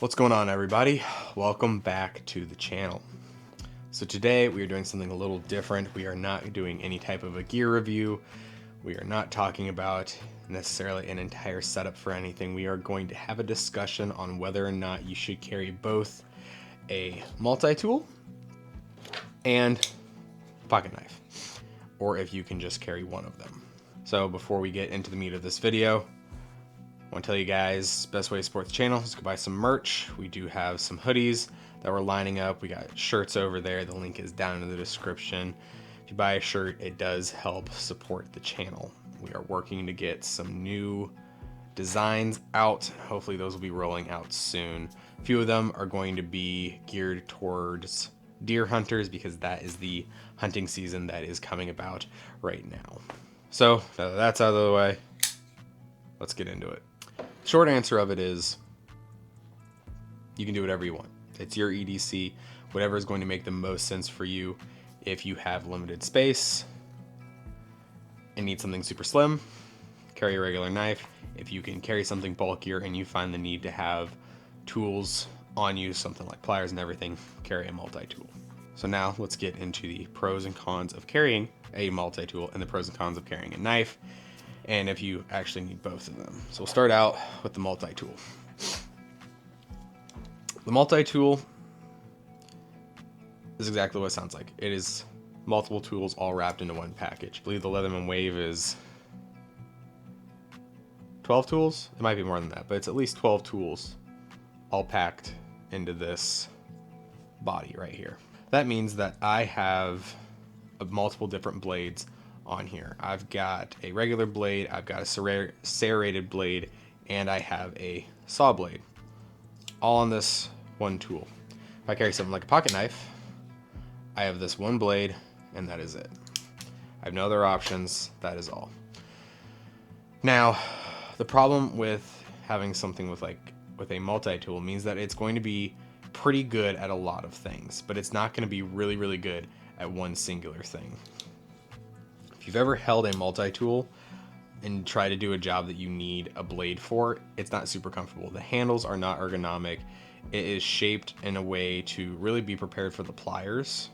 What's going on, everybody? Welcome back to the channel. So today we are doing something a little different. We are not doing any type of a gear review. We are not talking about necessarily an entire setup for anything. We are going to have a discussion on whether or not you should carry both a multi-tool and pocket knife, or if you can just carry one of them. So before we get into the meat of this video, I want to tell you guys, best way to support the channel is to go buy some merch. We do have some hoodies that we're lining up. We got shirts over there. The link is down in the description. If you buy a shirt, it does help support the channel. We are working to get some new designs out. Hopefully those will be rolling out soon. A few of them are going to be geared towards deer hunters because that is the hunting season that is coming about right now. So now that that's out of the way, let's get into it. Short answer of it is you can do whatever you want. It's your EDC, whatever is going to make the most sense for you. If you have limited space and need something super slim, carry a regular knife. If you can carry something bulkier and you find the need to have tools on you, something like pliers and everything, carry a multi-tool. So now let's get into the pros and cons of carrying a multi-tool and the pros and cons of carrying a knife, and if you actually need both of them. So we'll start out with the multi-tool. The multi-tool is exactly what it sounds like. It is multiple tools all wrapped into one package. I believe the Leatherman Wave is 12 tools. It might be more than that, but it's at least 12 tools all packed into this body right here. That means that I have multiple different blades on here. I've got a regular blade, I've got a serrated blade, and I have a saw blade, all on this one tool. If I carry something like a pocket knife, I have this one blade and that is it. I have no other options, that is all. Now, the problem with having something with a multi-tool means that it's going to be pretty good at a lot of things, but it's not going to be really, really good at one singular thing. If you've ever held a multi-tool and try to do a job that you need a blade for, it's not super comfortable. The handles are not ergonomic. It is shaped in a way to really be prepared for the pliers,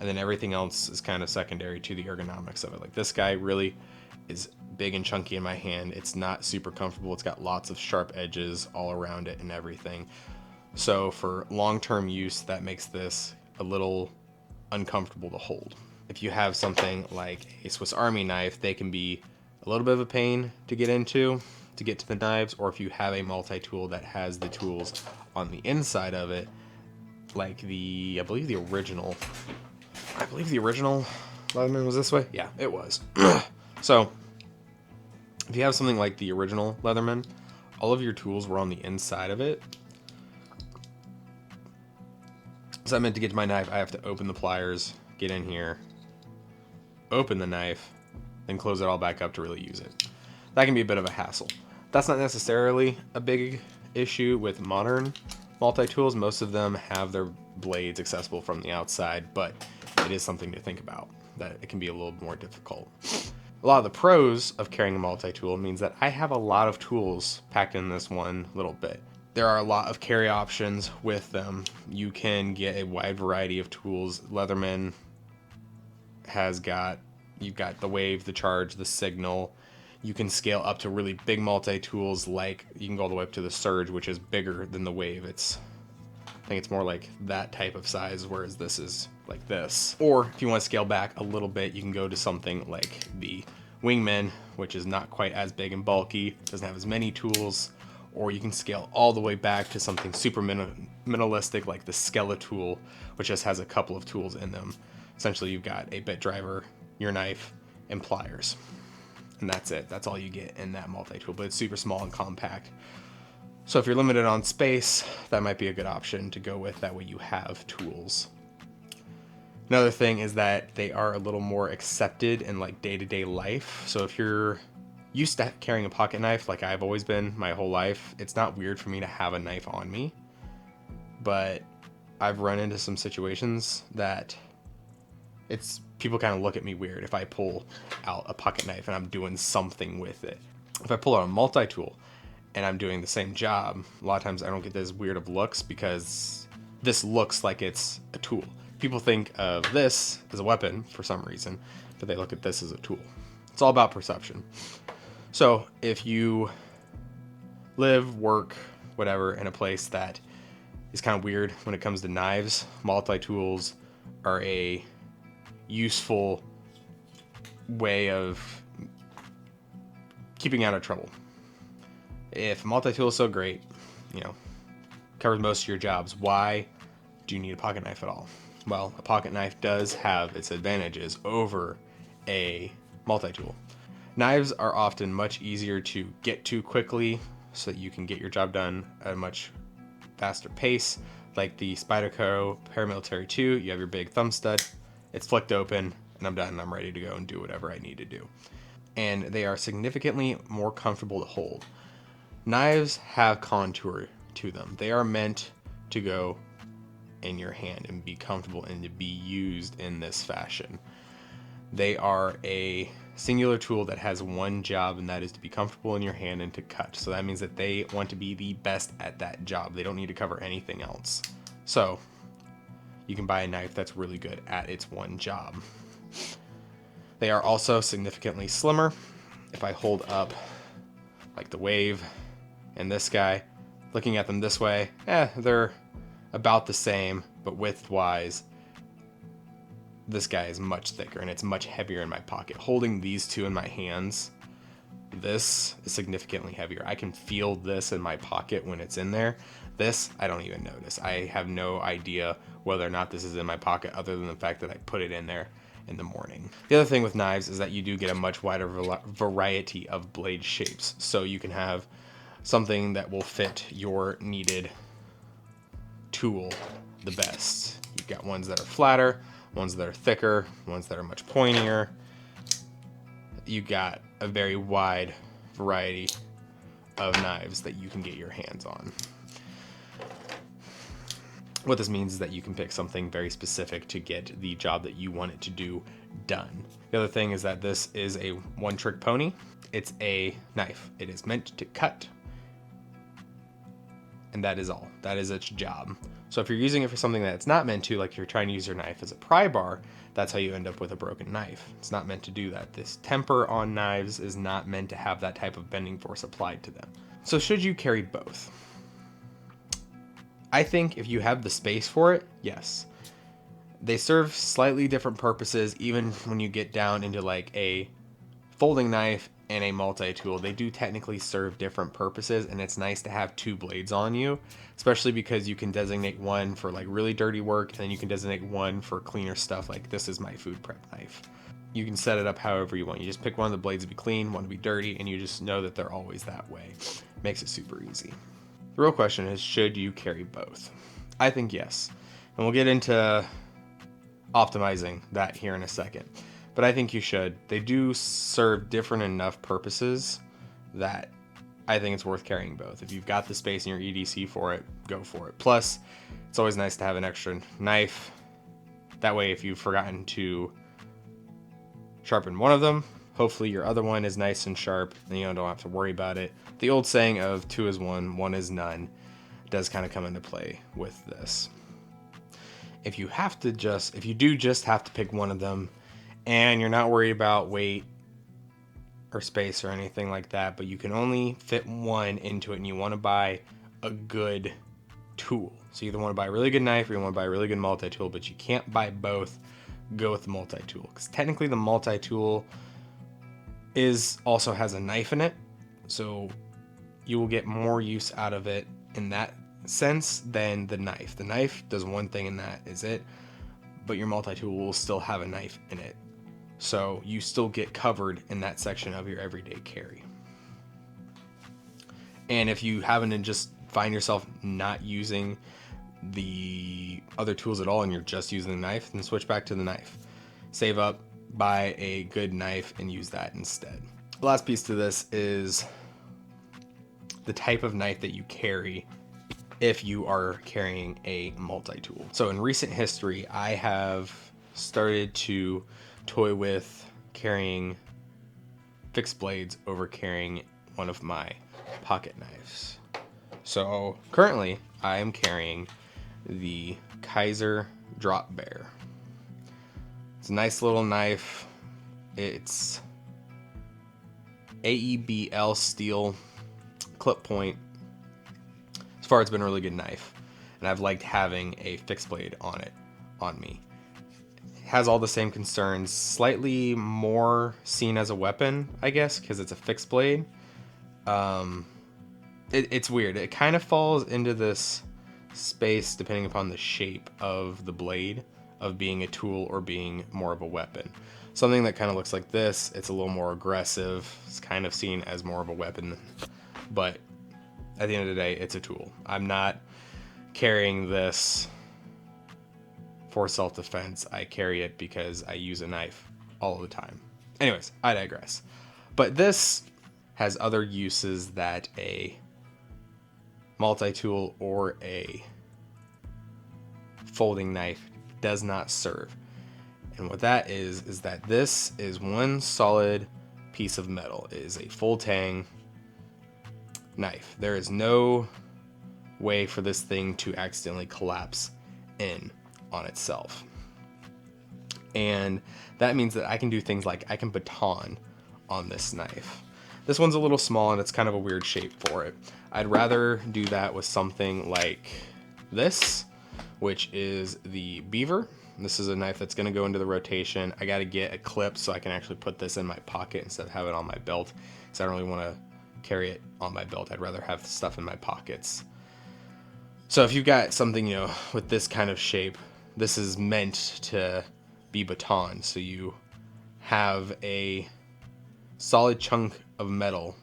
and then everything else is kind of secondary to the ergonomics of it. Like this guy really is big and chunky in my hand. It's not super comfortable. It's got lots of sharp edges all around it and everything. So for long-term use, that makes this a little uncomfortable to hold. If you have something like a Swiss Army knife, they can be a little bit of a pain to get into, to get to the knives, or if you have a multi-tool that has the tools on the inside of it, like I believe the original Leatherman was this way? Yeah, it was. So, if you have something like the original Leatherman, all of your tools were on the inside of it. So I meant to get to my knife, I have to open the pliers, get in here, open the knife, then close it all back up to really use it. That can be a bit of a hassle. That's not necessarily a big issue with modern multi-tools. Most of them have their blades accessible from the outside, but it is something to think about, that it can be a little more difficult. A lot of the pros of carrying a multi-tool means that I have a lot of tools packed in this one little bit. There are a lot of carry options with them. You can get a wide variety of tools. Leatherman you've got the Wave, the Charge, the Signal. You can scale up to really big multi-tools, like you can go all the way up to the Surge, which is bigger than the Wave. I think it's more like that type of size, whereas this is like this. Or if you want to scale back a little bit, you can go to something like the Wingman, which is not quite as big and bulky, doesn't have as many tools. Or you can scale all the way back to something super minimalistic like the Skeletool, which just has a couple of tools in them. Essentially, you've got a bit driver, your knife, and pliers. And that's it. That's all you get in that multi-tool, but it's super small and compact. So if you're limited on space, that might be a good option to go with. That way you have tools. Another thing is that they are a little more accepted in like day-to-day life. So if you're used to carrying a pocket knife like I've always been my whole life, it's not weird for me to have a knife on me. But I've run into some situations that people kind of look at me weird if I pull out a pocket knife and I'm doing something with it. If I pull out a multi-tool and I'm doing the same job, a lot of times I don't get this weird of looks because this looks like it's a tool. People think of this as a weapon for some reason, but they look at this as a tool. It's all about perception. So if you live, work, whatever, in a place that is kind of weird when it comes to knives, multi-tools are a useful way of keeping out of trouble. If a multi-tool is so great, covers most of your jobs, why do you need a pocket knife at all? Well, a pocket knife does have its advantages over a multi-tool. Knives are often much easier to get to quickly so that you can get your job done at a much faster pace. Like the Spyderco Paramilitary 2, you have your big thumb stud, it's flicked open, and I'm done. I'm ready to go and do whatever I need to do. And they are significantly more comfortable to hold. Knives have contour to them. They are meant to go in your hand and be comfortable and to be used in this fashion. They are a singular tool that has one job, and that is to be comfortable in your hand and to cut. So that means that they want to be the best at that job. They don't need to cover anything else. So you can buy a knife that's really good at its one job. They are also significantly slimmer. If I hold up like the Wave and this guy, looking at them this way, they're about the same, but width-wise, this guy is much thicker and it's much heavier in my pocket. Holding these two in my hands, this is significantly heavier. I can feel this in my pocket when it's in there. This, I don't even notice. I have no idea whether or not this is in my pocket other than the fact that I put it in there in the morning. The other thing with knives is that you do get a much wider variety of blade shapes. So you can have something that will fit your needed tool the best. You've got ones that are flatter, ones that are thicker, ones that are much pointier. You got a very wide variety of knives that you can get your hands on. What this means is that you can pick something very specific to get the job that you want it to do done. The other thing is that this is a one-trick pony. It's a knife. It is meant to cut, and that is all. That is its job. So if you're using it for something that it's not meant to, like if you're trying to use your knife as a pry bar, that's how you end up with a broken knife. It's not meant to do that. This temper on knives is not meant to have that type of bending force applied to them. So should you carry both? I think if you have the space for it, yes. They serve slightly different purposes even when you get down into like a folding knife and a multi-tool. They do technically serve different purposes, and it's nice to have two blades on you, especially because you can designate one for like really dirty work and then you can designate one for cleaner stuff, like this is my food prep knife. You can set it up however you want. You just pick one of the blades to be clean, one to be dirty, and you just know that they're always that way. Makes it super easy. The real question is, should you carry both? I think yes. And we'll get into optimizing that here in a second. But I think you should. They do serve different enough purposes that I think it's worth carrying both. If you've got the space in your EDC for it, go for it. Plus, it's always nice to have an extra knife. That way, if you've forgotten to sharpen one of them, hopefully your other one is nice and sharp, and you don't have to worry about it. The old saying of 2 is 1, 1 is none does kind of come into play with this. If you do just have to pick one of them, and you're not worried about weight or space or anything like that, but you can only fit one into it and you want to buy a good tool. So you either want to buy a really good knife or you want to buy a really good multi-tool, but you can't buy both, go with the multi-tool. Because technically the multi-tool also has a knife in it, so you will get more use out of it in that sense than the knife. The knife does one thing and that is it, but your multi-tool will still have a knife in it. So you still get covered in that section of your everyday carry. And if you happen to just find yourself not using the other tools at all and you're just using the knife, then switch back to the knife. Save up, buy a good knife, and use that instead. The last piece to this is the type of knife that you carry if you are carrying a multi-tool. So in recent history, I have started to toy with carrying fixed blades over carrying one of my pocket knives. So currently I am carrying the Kaiser Drop Bear. It's a nice little knife. It's AEBL steel, clip point. As far as it's been a really good knife, and I've liked having a fixed blade on me. It has all the same concerns, slightly more seen as a weapon, I guess, because it's a fixed blade. It's weird. It kind of falls into this space depending upon the shape of the blade, of being a tool or being more of a weapon. Something that kind of looks like this, it's a little more aggressive. It's kind of seen as more of a weapon, but at the end of the day, it's a tool. I'm not carrying this for self-defense. I carry it because I use a knife all the time. Anyways, I digress. But this has other uses that a multi-tool or a folding knife does not serve. And what that is that this is one solid piece of metal. It is a full tang knife. There is no way for this thing to accidentally collapse in on itself. And that means that I can do things like I can baton on this knife. This one's a little small and it's kind of a weird shape for it. I'd rather do that with something like this, which is the Beaver. This is a knife that's going to go into the rotation. I got to get a clip so I can actually put this in my pocket instead of have it on my belt, because I don't really want to carry it on my belt. I'd rather have stuff in my pockets. So if you've got something, with this kind of shape, this is meant to be baton. So you have a solid chunk of metal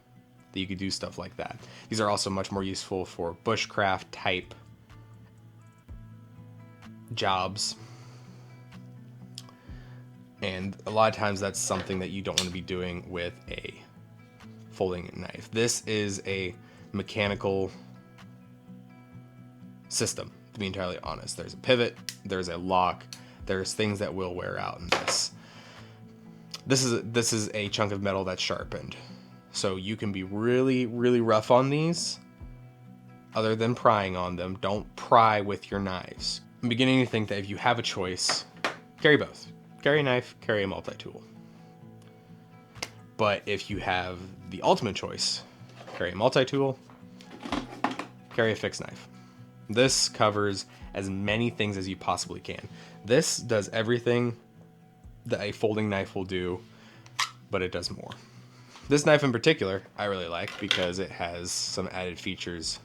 that you could do stuff like that. These are also much more useful for bushcraft type jobs. And a lot of times that's something that you don't want to be doing with a folding knife. This is a mechanical system, to be entirely honest. There's a pivot, there's a lock, there's things that will wear out in this. This is a chunk of metal that's sharpened. So you can be really, really rough on these, other than prying on them. Don't pry with your knives. I'm beginning to think that if you have a choice, carry both. Carry a knife, carry a multi-tool. But if you have the ultimate choice, carry a multi-tool, carry a fixed knife. This covers as many things as you possibly can. This does everything that a folding knife will do, but it does more. This knife in particular, I really like because it has some added features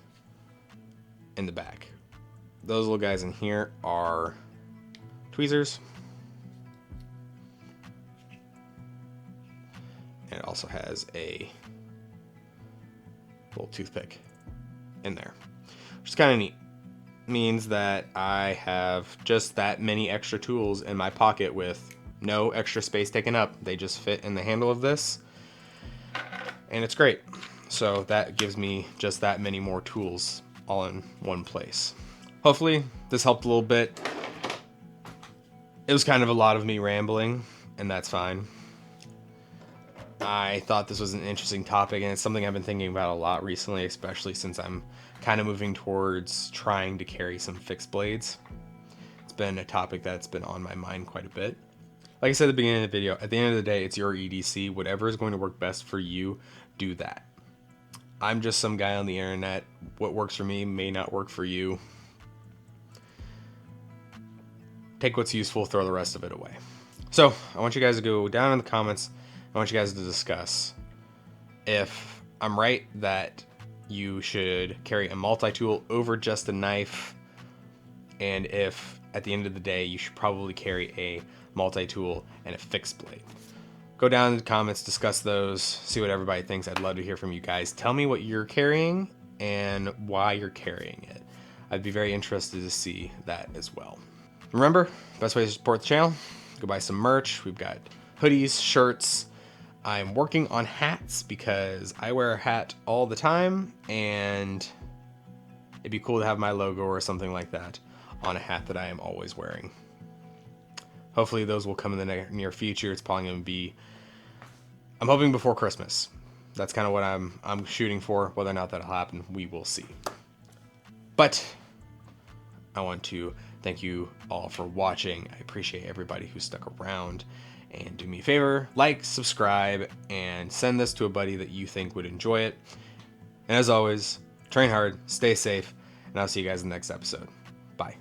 in the back. Those little guys in here are tweezers. And it also has a little toothpick in there, which is kind of neat. Means that I have just that many extra tools in my pocket with no extra space taken up. They just fit in the handle of this, and it's great. So that gives me just that many more tools all in one place. Hopefully this helped a little bit. It was kind of a lot of me rambling, and that's fine. I thought this was an interesting topic, and it's something I've been thinking about a lot recently, especially since I'm kind of moving towards trying to carry some fixed blades. It's been a topic that's been on my mind quite a bit. Like I said at the beginning of the video, at the end of the day, it's your EDC. Whatever is going to work best for you, do that. I'm just some guy on the internet. What works for me may not work for you. Take what's useful, throw the rest of it away. So I want you guys to go down in the comments. I want you guys to discuss if I'm right that you should carry a multi-tool over just a knife, and if at the end of the day you should probably carry a multi-tool and a fixed blade. Go down in the comments, discuss those, see what everybody thinks. I'd love to hear from you guys. Tell me what you're carrying and why you're carrying it. I'd be very interested to see that as well. Remember, best way to support the channel, go buy some merch. We've got hoodies, shirts. I'm working on hats because I wear a hat all the time, and it'd be cool to have my logo or something like that on a hat that I am always wearing. Hopefully those will come in the near future. It's probably going to be, I'm hoping before Christmas. that's kind of what I'm shooting for. Whether or not that'll happen, we will see. But I want to thank you all for watching. I appreciate everybody who stuck around. And do me a favor, like, subscribe, and send this to a buddy that you think would enjoy it. And as always, train hard, stay safe, and I'll see you guys in the next episode. Bye.